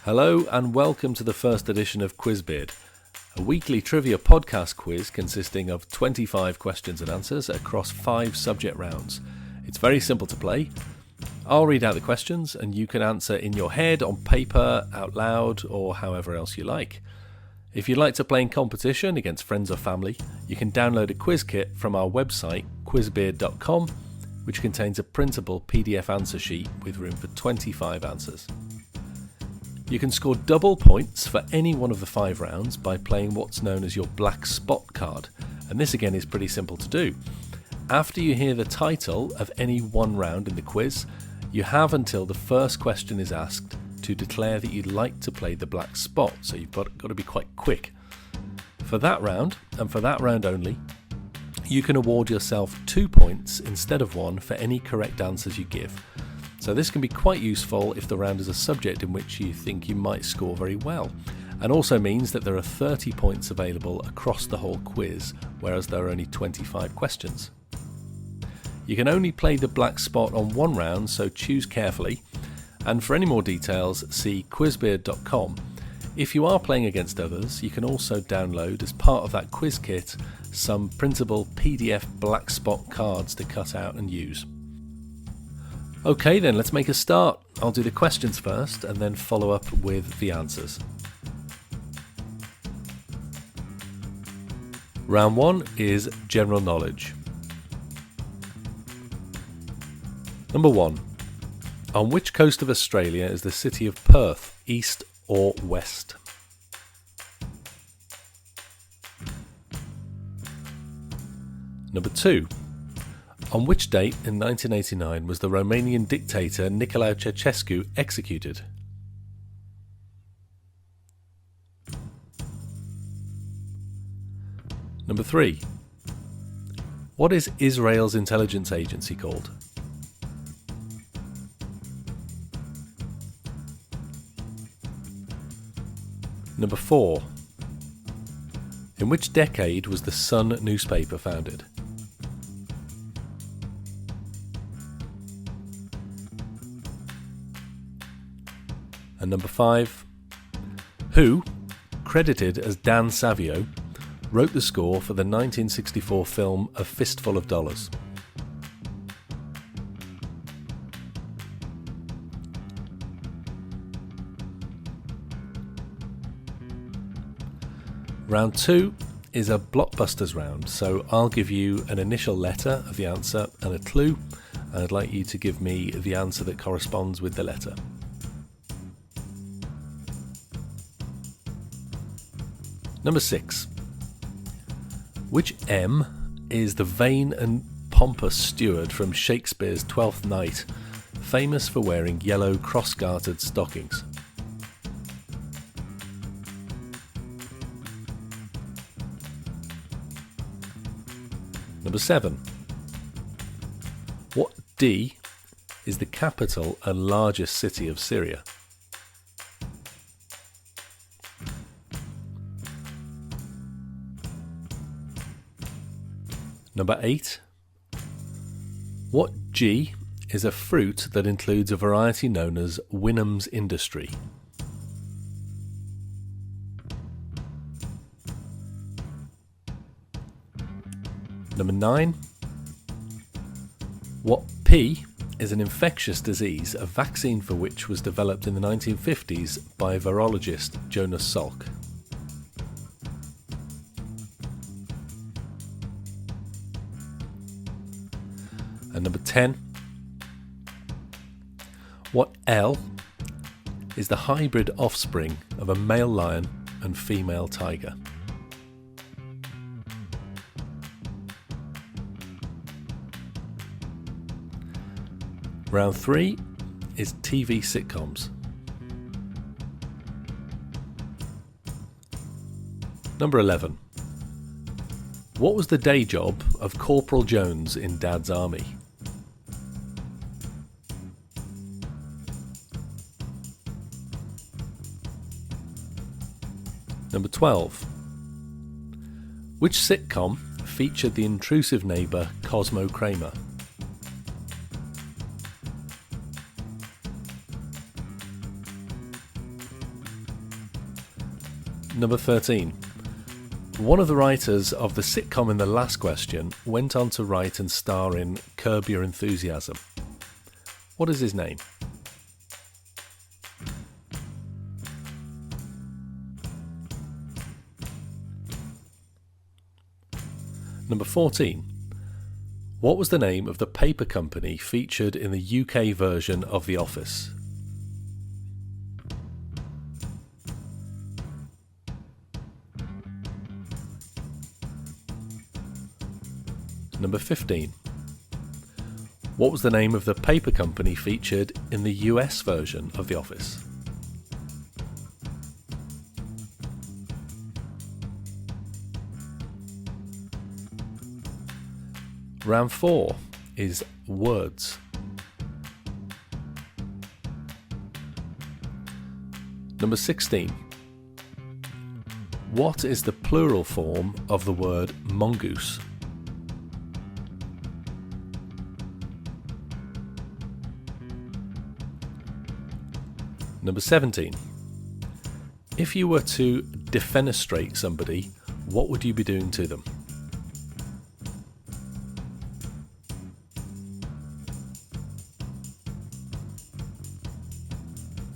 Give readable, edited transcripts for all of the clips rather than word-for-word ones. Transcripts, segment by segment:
Hello and welcome to the first edition of Quizbeard, a weekly trivia podcast quiz consisting of 25 questions and answers across 5 subject rounds. It's very simple to play. I'll read out the questions and you can answer in your head, on paper, out loud, or however else you like. If you'd like to play in competition against friends or family, you can download a quiz kit from our website, Quizbeard No.1, which contains a printable PDF answer sheet with room for 25 answers. You can score double points for any one of the 5 rounds by playing what's known as your black spot card, and this again is pretty simple to do. After you hear the title of any one round in the quiz, you have until the first question is asked to declare that you'd like to play the black spot, so you've got to be quite quick. For that round, and for that round only, you can award yourself 2 points instead of 1 for any correct answers you give. So this can be quite useful if the round is a subject in which you think you might score very well, and also means that there are 30 points available across the whole quiz, whereas there are only 25 questions. You can only play the black spot on one round, so choose carefully, and for any more details see Quizbeard.com. If you are playing against others, you can also download as part of that quiz kit some printable PDF black spot cards to cut out and use. Okay then, let's make a start. I'll do the questions first and then follow up with the answers. Round 1 is general knowledge. Number 1. On which coast of Australia is the city of Perth, east or west? Number 2. On which date in 1989 was the Romanian dictator Nicolae Ceausescu executed? Number 3. What is Israel's intelligence agency called? Number 4. In which decade was the Sun newspaper founded? And number 5. Who, credited as Dan Savio, wrote the score for the 1964 film A Fistful of Dollars? Round 2 is a Blockbusters round, so I'll give you an initial letter of the answer and a clue, and I'd like you to give me the answer that corresponds with the letter. Number 6. Which M is the vain and pompous steward from Shakespeare's Twelfth Night, famous for wearing yellow cross-gartered stockings? Number 7. What D is the capital and largest city of Syria? Number 8. What G is a fruit that includes a variety known as Wynnum's Industry? Number 9. What P is an infectious disease, a vaccine for which was developed in the 1950s by virologist Jonas Salk? And number 10. What L is the hybrid offspring of a male lion and female tiger? Round 3 is TV sitcoms. Number 11. What was the day job of Corporal Jones in Dad's Army? Number 12. Which sitcom featured the intrusive neighbour Cosmo Kramer? Number 13. One of the writers of the sitcom in the last question went on to write and star in Curb Your Enthusiasm. What is his name? Number 14. What was the name of the paper company featured in the UK version of The Office? Number 15. What was the name of the paper company featured in the US version of The Office? Round 4 is words. Number 16. What is the plural form of the word mongoose? Number 17. If you were to defenestrate somebody, what would you be doing to them?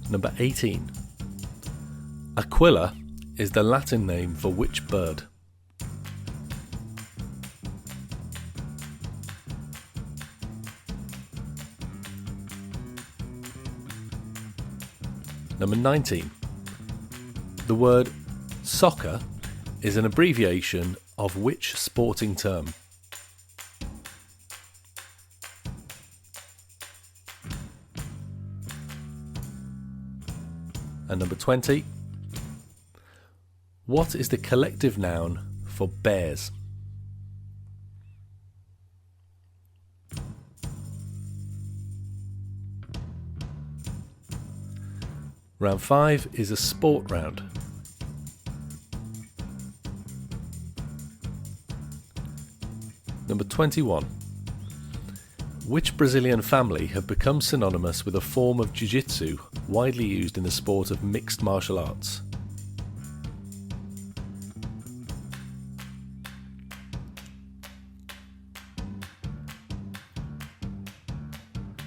Number 18. Aquila is the Latin name for which bird? Number 19. The word soccer is an abbreviation of which sporting term? And number 20. What is the collective noun for bears? Round 5 is a sport round. Number 21. Which Brazilian family have become synonymous with a form of jiu-jitsu widely used in the sport of mixed martial arts?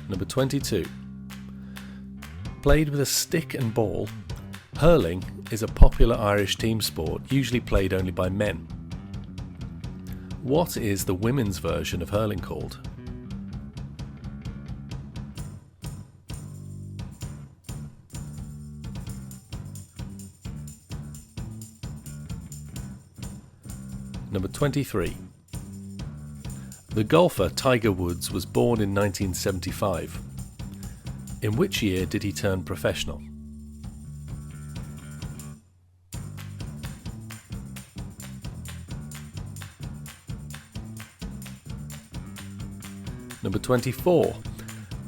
Number 22. Played with a stick and ball, hurling is a popular Irish team sport usually played only by men. What is the women's version of hurling called? Number 23. The golfer Tiger Woods was born in 1975. In which year did he turn professional? Number 24.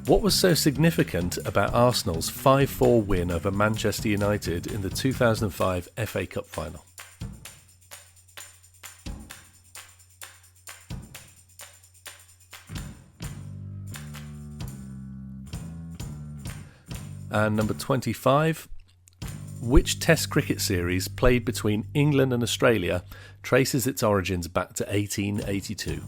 What was so significant about Arsenal's 5-4 win over Manchester United in the 2005 FA Cup final? And number 25, which Test cricket series played between England and Australia traces its origins back to 1882?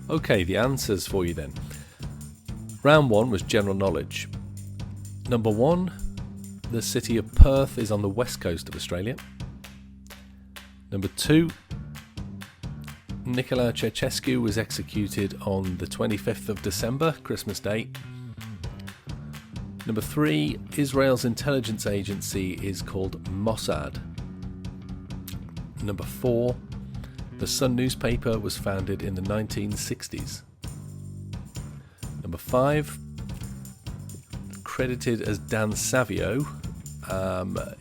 Okay, the answers for you then. Round 1 was general knowledge. Number 1, the city of Perth is on the west coast of Australia. Number 2, Nicolae Ceausescu was executed on the 25th of December, Christmas Day. Number 3, Israel's intelligence agency is called Mossad. Number 4, the Sun newspaper was founded in the 1960s. Number 5, credited as Dan Savio,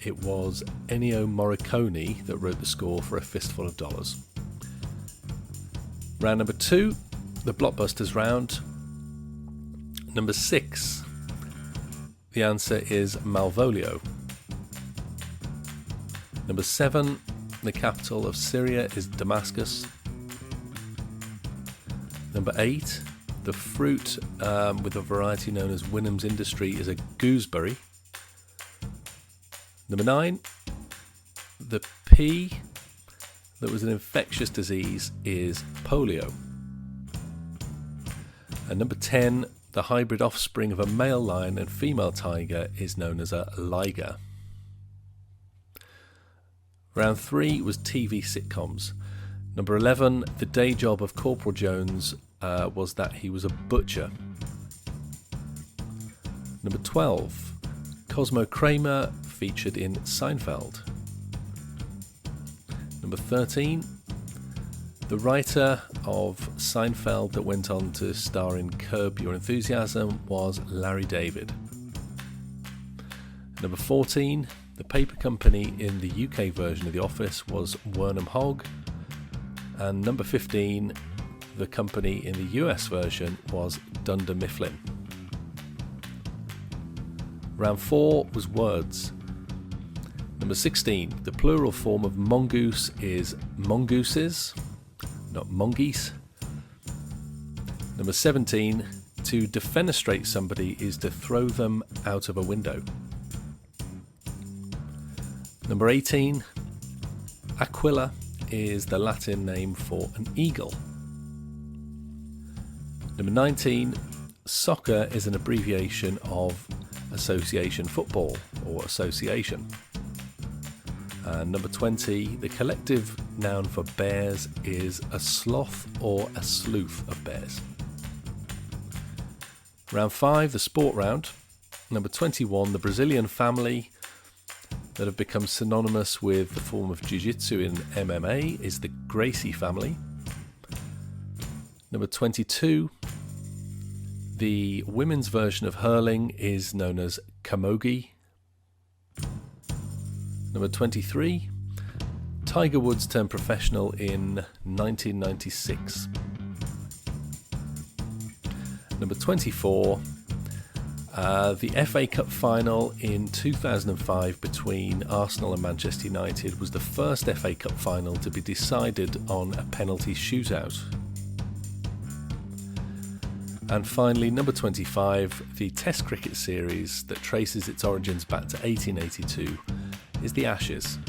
it was Ennio Morricone that wrote the score for A Fistful of Dollars. Round number 2, the Blockbusters round. Number 6, the answer is Malvolio. Number 7, the capital of Syria is Damascus. Number 8, the fruit with a variety known as Wynnham's Industry is a gooseberry. Number 9, the P that was an infectious disease is polio. And number 10, the hybrid offspring of a male lion and female tiger is known as a liger. Round 3 was TV sitcoms. Number 11, the day job of Corporal Jones was that he was a butcher. Number 12, Cosmo Kramer featured in Seinfeld. Number 13, the writer of Seinfeld that went on to star in Curb Your Enthusiasm was Larry David. Number 14, the paper company in the UK version of The Office was Wernham Hogg. And number 15, the company in the US version was Dunder Mifflin. Round 4 was words. Number 16, the plural form of mongoose is mongooses, not mongeese. Number 17, to defenestrate somebody is to throw them out of a window. Number 18, aquila is the Latin name for an eagle. Number 19, soccer is an abbreviation of association football or association. And number 20, the collective noun for bears is a sloth or a sleuth of bears. Round 5, the sport round. Number 21, the Brazilian family that have become synonymous with the form of jiu-jitsu in MMA is the Gracie family. Number 22, the women's version of hurling is known as camogie. Number 23, Tiger Woods turned professional in 1996. Number 24, the FA Cup final in 2005 between Arsenal and Manchester United was the first FA Cup final to be decided on a penalty shootout. And finally, number 25, the Test cricket series that traces its origins back to 1882 is the Ashes.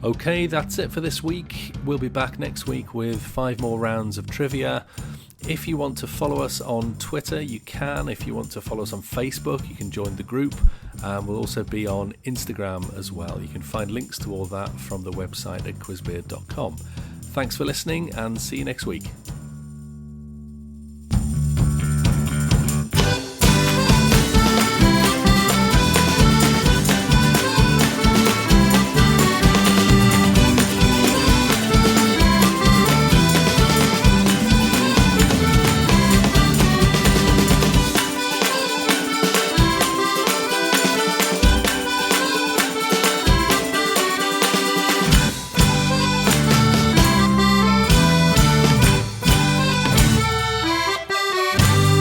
Okay, that's it for this week. We'll be back next week with 5 more rounds of trivia. If you want to follow us on Twitter, you can. If you want to follow us on Facebook, you can join the group. We'll also be on Instagram as well. You can find links to all that from the website at Quizbeard.com. Thanks for listening and see you next week.